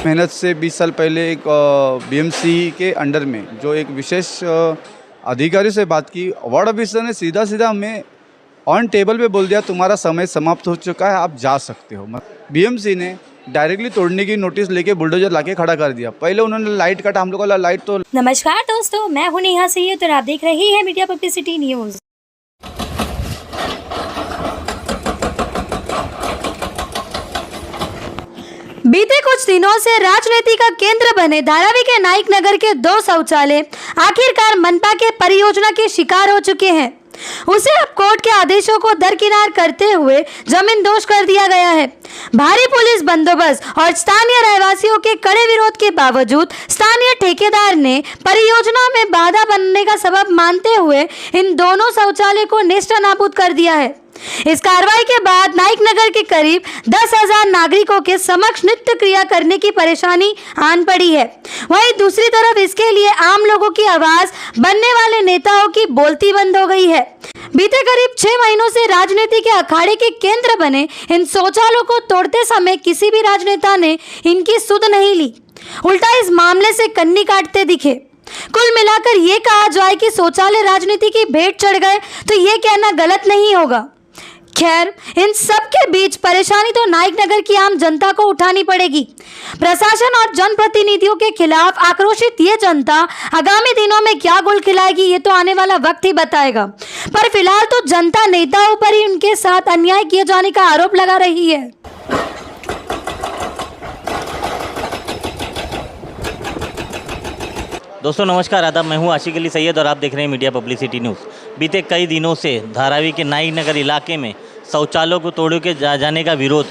मेहनत से 20 साल पहले एक बीएमसी के अंडर में जो एक विशेष अधिकारी से बात की, वार्ड ऑफिसर ने सीधा सीधा हमें ऑन टेबल पे बोल दिया तुम्हारा समय समाप्त हो चुका है, आप जा सकते हो। बीएमसी ने डायरेक्टली तोड़ने की नोटिस लेके बुलडोजर लाके खड़ा कर दिया। पहले उन्होंने लाइट काटा, हम लोग का लाइट तो। नमस्कार दोस्तों, मैं हूं नेहा सैयद और आप देख रहे हैं मीडिया पब्लिसिटी न्यूज। बीते कुछ दिनों से राजनीति का केंद्र बने धारावी के नाइक नगर के 2 शौचालय आखिरकार मनपा के परियोजना के शिकार हो चुके हैं। उसे अब कोर्ट के आदेशों को दरकिनार करते हुए जमींदोज कर दिया गया है। भारी पुलिस बंदोबस्त और स्थानीय रहवासियों के कड़े विरोध के बावजूद स्थानीय ठेकेदार ने परियोजना में बाधा बनने का सबब मानते हुए इन दोनों शौचालय को नेस्तनाबूद कर दिया है। इस कार्रवाई के बाद नाइक नगर के करीब 10,000 नागरिकों के समक्ष नृत्य क्रिया करने की परेशानी आन पड़ी है। वहीं दूसरी तरफ इसके लिए आम लोगों की आवाज बनने वाले नेताओं की बोलती बंद हो गई है। बीते करीब 6 महीनों से राजनीति के अखाड़े के केंद्र बने इन शौचालयों को तोड़ते समय किसी भी राजनेता ने इनकी सुध नहीं ली, उल्टा इस मामले से कन्नी काटते दिखे। कुल मिलाकर ये कहा जाए कि शौचालय राजनीति की भेंट चढ़ गए तो ये कहना गलत नहीं होगा। खैर, इन सब के बीच परेशानी तो नाइक नगर की आम जनता को उठानी पड़ेगी। प्रशासन और जनप्रतिनिधियों के खिलाफ आक्रोशित ये जनता आगामी दिनों में क्या गुल खिलाएगी ये तो आने वाला वक्त ही बताएगा। पर फिलहाल तो जनता नेताओं पर ही उनके साथ अन्याय किए जाने का आरोप लगा रही है। दोस्तों नमस्कार, आदाब। मैं हूं आशिक अली सैयद और आप देख रहे हैं मीडिया पब्लिसिटी न्यूज़। बीते कई दिनों से धारावी के नाइक नगर इलाके में शौचालयों को तोड़ के जाने का विरोध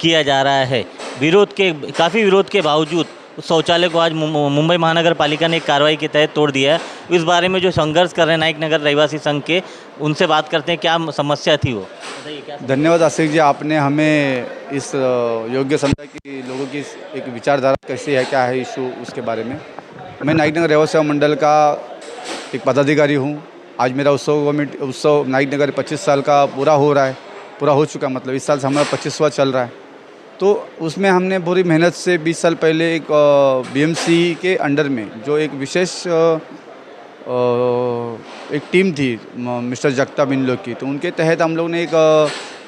किया जा रहा है। काफ़ी विरोध के बावजूद उस शौचालय को आज मुंबई महानगर पालिका ने एक कार्रवाई के तहत तोड़ दिया है। इस बारे में जो संघर्ष कर रहे हैं नाइक नगर रहवासी संघ के, उनसे बात करते हैं क्या समस्या थी वो। धन्यवाद आशिक जी, आपने हमें इस योग्य समझा कि लोगों की एक विचारधारा कैसी है, क्या है इशू, उसके बारे में। मैं नाइक नगर रहवासी मंडल का एक पदाधिकारी हूँ। आज मेरा उत्सव नाइक नगर 25 साल का पूरा हो चुका, मतलब इस साल से हमारा 25वां चल रहा है। तो उसमें हमने पूरी मेहनत से 20 साल पहले एक बीएमसी के अंडर में जो एक विशेष एक टीम थी मिस्टर जगताप इन लोग की, तो उनके तहत हम लोग ने एक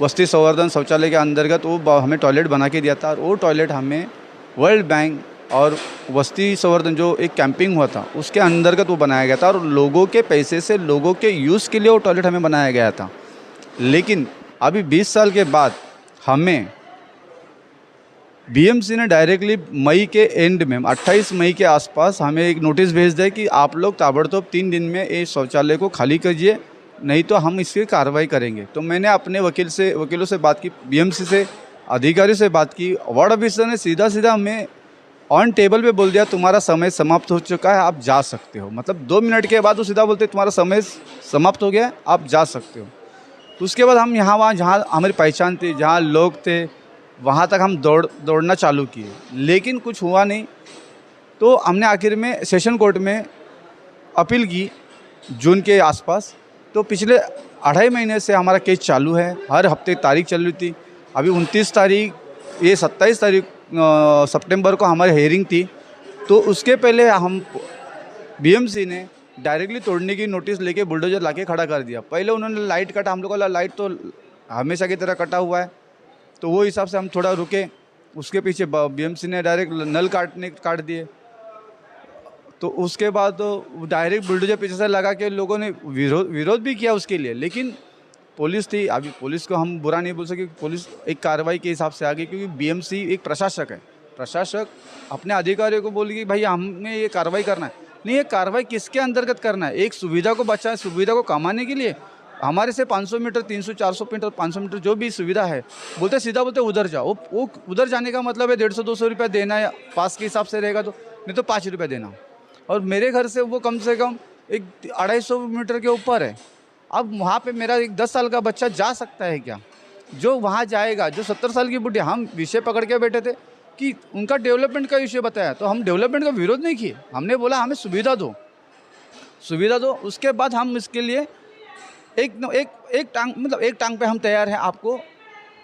वस्ती संवर्धन शौचालय के अंतर्गत वो हमें टॉयलेट बना के दिया था। और वो टॉयलेट हमें वर्ल्ड बैंक और वस्ती संवर्धन जो एक कैंपिंग हुआ था उसके अंतर्गत वो बनाया गया था, और लोगों के पैसे से लोगों के यूज़ के लिए वो टॉयलेट हमें बनाया गया था। लेकिन अभी 20 साल के बाद हमें बीएमसी ने डायरेक्टली मई के एंड में 28 मई के आसपास हमें एक नोटिस भेज दिया कि आप लोग ताबड़तोड़ 3 दिन में इस शौचालय को खाली कीजिए, नहीं तो हम इसकी कार्रवाई करेंगे। तो मैंने अपने वकीलों से बात की, बीएमसी से अधिकारी से बात की। वार्ड ऑफिसर ने सीधा सीधा हमें ऑन टेबल पे बोल दिया तुम्हारा समय समाप्त हो चुका है, आप जा सकते हो। मतलब 2 मिनट के बाद वो सीधा बोलते तुम्हारा समय समाप्त हो गया है, आप जा सकते हो। तो उसके बाद हम वहाँ जहाँ हमारी पहचान थी, जहाँ लोग थे, वहाँ तक हम दौड़ना चालू किए, लेकिन कुछ हुआ नहीं। तो हमने आखिर में सेशन कोर्ट में अपील की जून के आसपास। तो पिछले 2.5 महीने से हमारा केस चालू है, हर हफ्ते तारीख चल रही थी। अभी 29 तारीख, ये 27 तारीख सितंबर को हमारी हेयरिंग थी। तो उसके पहले हम बीएमसी ने डायरेक्टली तोड़ने की नोटिस लेके बुलडोजर लाके खड़ा कर दिया। पहले उन्होंने लाइट काटा, हम लोग का लाइट तो हमेशा की तरह कटा हुआ है, तो वो हिसाब से हम थोड़ा रुके। उसके पीछे बीएमसी ने डायरेक्ट नल काट दिए। तो उसके बाद तो डायरेक्ट बुलडोजर पीछे से लगा के लोगों ने विरोध भी किया उसके लिए। लेकिन पुलिस थी, अभी पुलिस को हम बुरा नहीं बोल सके, पुलिस एक कार्रवाई के हिसाब से आ गई, क्योंकि बीएमसी एक प्रशासक है। प्रशासक अपने अधिकारियों को बोले कि भाई हमें ये कार्रवाई करना है। नहीं, ये कार्रवाई किसके अंतर्गत करना है? एक सुविधा को बचाए, सुविधा को कमाने के लिए हमारे से 500 मीटर, 300, 400 मीटर, 500 मीटर जो भी सुविधा है, सीधा बोलते उधर जाओ। वो उधर जाने का मतलब है 150-200 रुपये देना है, पास के हिसाब से रहेगा तो, नहीं तो 5 रुपये देना। और मेरे घर से वो कम से कम एक 250 मीटर के ऊपर है। अब वहाँ पे मेरा एक 10 साल का बच्चा जा सकता है क्या? जो वहाँ जाएगा, जो 70 साल की बुढ़ी, हम विषय पकड़ के बैठे थे कि उनका डेवलपमेंट का विषय बताया, तो हम डेवलपमेंट का विरोध नहीं किए। हमने बोला हमें सुविधा दो। उसके बाद हम इसके लिए एक टांग पे हम तैयार हैं आपको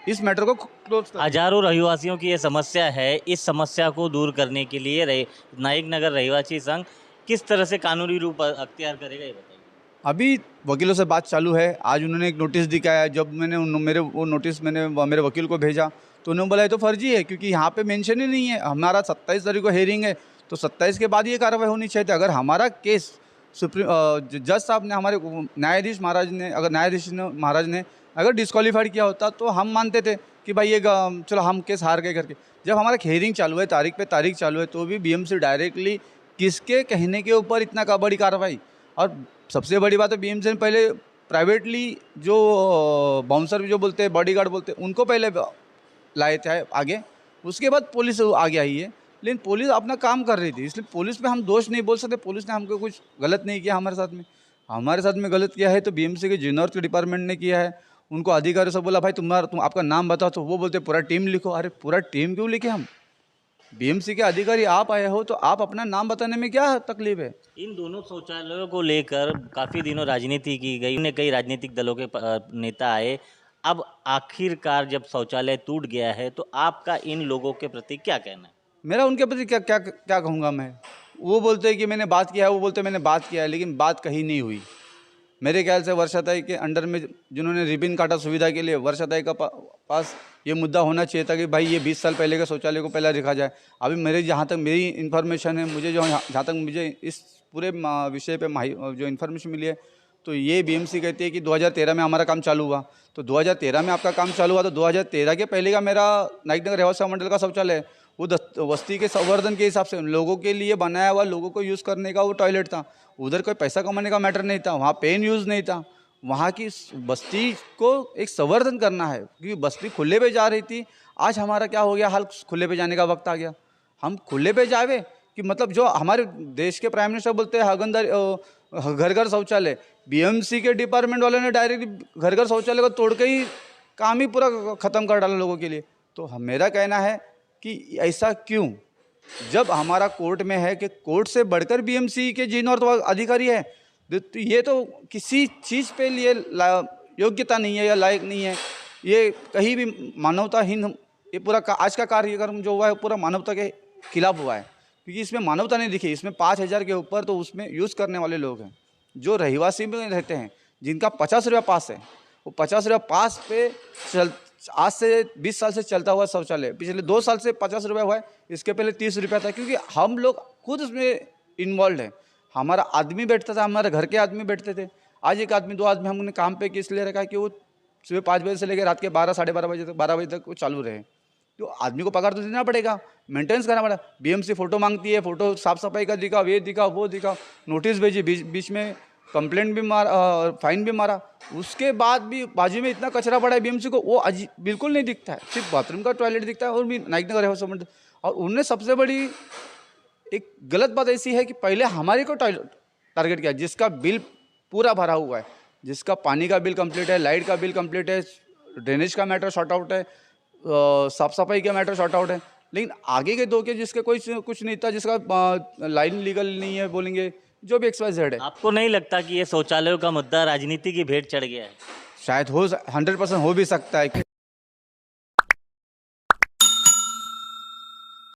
इस मैटर को क्लोज कर। हजारों रहिवासियों की ये समस्या है। इस समस्या को दूर करने के लिए नाइक नगर रहिवासी संघ किस तरह से कानूनी रूप अख्तियार करेगा, ये बताइए। अभी वकीलों से बात चालू है। आज उन्होंने एक नोटिस दिखाया। जब मैंने मेरे वो नोटिस मैंने मेरे वकील को भेजा तो उन्होंने बोला ये तो फर्जी है, क्योंकि यहाँ पे मेंशन ही नहीं है। हमारा 27 तारीख को हेयरिंग है, तो 27 के बाद ये कार्रवाई होनी चाहिए थी। अगर हमारा केस जज साहब ने, हमारे न्यायाधीश महाराज ने अगर डिस्क्वालीफाइड किया होता तो हम मानते थे कि भाई ये चलो हम केस हार गए करके। जब हमारा हेयरिंग चालू है, तारीख पे तारीख चालू है, तो भी बीएमसी डायरेक्टली किसके कहने के ऊपर इतना का बड़ी कार्रवाई। और सबसे बड़ी बात है, बीएमसी ने पहले प्राइवेटली जो बाउंसर जो बोलते हैं, बॉडीगार्ड बोलते हैं, उनको पहले लाए थे आगे, उसके बाद पुलिस आगे आई है। लेकिन पुलिस अपना काम कर रही थी, इसलिए पुलिस पे हम दोष नहीं बोल सकते। पुलिस ने हमको कुछ गलत नहीं किया हमारे साथ में गलत किया है तो बीएमसी के जूनियर के डिपार्टमेंट ने किया है। उनको अधिकारी से बोला भाई तुम आपका नाम बताओ, तो वो बोलते पूरा टीम लिखो। अरे पूरा टीम क्यों लिखे हम? बीएमसी के अधिकारी आप आए हो तो आप अपना नाम बताने में क्या तकलीफ है? इन दोनों शौचालयों को लेकर काफ़ी दिनों राजनीति की गई, उन्हें कई राजनीतिक दलों के नेता आए। अब आखिरकार जब शौचालय टूट गया है तो आपका इन लोगों के प्रति क्या कहना है? मेरा उनके प्रति क्या क्या क्या कहूँगा मैं? वो बोलते हैं कि मैंने बात किया है, वो बोलते हैं मैंने बात किया है, लेकिन बात कहीं नहीं हुई। मेरे ख्याल से वर्षाताई के अंडर में जिन्होंने रिबिन काटा सुविधा के लिए, वर्षाताई का पास ये मुद्दा होना चाहिए था कि भाई ये 20 साल पहले के शौचालय को पहले रखा जाए। अभी जहाँ तक मेरी इन्फॉर्मेशन है, जहाँ तक मुझे इस पूरे विषय पे जो इन्फॉर्मेशन मिली है, तो ये बीएमसी कहती है कि 2013 में हमारा काम चालू हुआ। तो 2013 में आपका काम चालू हुआ तो 2013 के पहले का मेरा नाइक नगर रहवासी मंडल का शौचालय है, वो बस्ती के संवर्धन के हिसाब से लोगों के लिए बनाया हुआ, लोगों को यूज़ करने का वो टॉयलेट था। उधर कोई पैसा कमाने का मैटर नहीं था, वहाँ पेन यूज़ नहीं था। वहाँ की बस्ती को एक संवर्धन करना है, क्योंकि बस्ती खुले पे जा रही थी। आज हमारा क्या हो गया हाल, खुले पे जाने का वक्त आ गया। हम खुले पे जावे कि मतलब जो हमारे देश के प्राइम मिनिस्टर बोलते हैं घर घर शौचालय, बीएमसी के डिपार्टमेंट वालों ने डायरेक्ट घर घर शौचालय को तोड़ के ही काम ही पूरा ख़त्म कर डाला लोगों के लिए। तो मेरा कहना है कि ऐसा क्यों, जब हमारा कोर्ट में है कि कोर्ट से बढ़कर बीएमसी के जिन और तो अधिकारी है, तो ये तो किसी चीज़ पे लिए योग्यता नहीं है या लायक नहीं है। ये कहीं भी मानवताहीन, ये पूरा आज का कार्यक्रम जो हुआ है पूरा मानवता के खिलाफ हुआ है, क्योंकि इसमें मानवता नहीं दिखी। इसमें 5,000 के ऊपर तो उसमें यूज़ करने वाले लोग हैं जो रहिवासी में रहते हैं, जिनका 50 रुपया पास है। वो 50 रुपया पास पे आज से 20 साल से चलता हुआ शौचालय, पिछले 2 साल से 50 रुपया हुआ है। इसके पहले 30 रुपया था, क्योंकि हम लोग खुद उसमें इन्वॉल्व हैं। हमारा आदमी बैठता था, हमारे घर के आदमी बैठते थे। आज एक आदमी 2 आदमी हमने काम पे किस लिए रखा है कि वो सुबह 5 बजे से लेकर रात के 12 साढ़े 12 बजे तक 12 बजे तक वो चालू रहे। तो आदमी को पगार तो देना पड़ेगा, मेंटेनेंस करना पड़ेगा। बीएमसी फ़ोटो मांगती है, फ़ोटो साफ़ सफाई का दिखाओ, ये दिखाओ वो दिखाओ, नोटिस भेजी, बीच में कंप्लेंट भी मारा, फाइन भी मारा। उसके बाद भी बाजू में इतना कचरा पड़ा है बीएमसी को, वो बिल्कुल नहीं दिखता है। सिर्फ बाथरूम का टॉयलेट दिखता है और भी नाइक नगर रहवासी मंडल। और उनने सबसे बड़ी एक गलत बात ऐसी है कि पहले हमारे को टारगेट किया, जिसका बिल पूरा भरा हुआ है, जिसका पानी का बिल कंप्लीट है, लाइट का बिल कंप्लीट है, ड्रेनेज का मैटर शॉर्ट आउट है, साफ सफाई का मैटर शॉर्ट आउट है। लेकिन आगे के 2 के जिसके कोई कुछ नहीं था, जिसका लाइन लीगल नहीं है बोलेंगे, जो भी XYZ है। आपको नहीं लगता कि ये शौचालयों का मुद्दा राजनीति की भेंट चढ़ गया है? शायद 100% हो भी सकता है।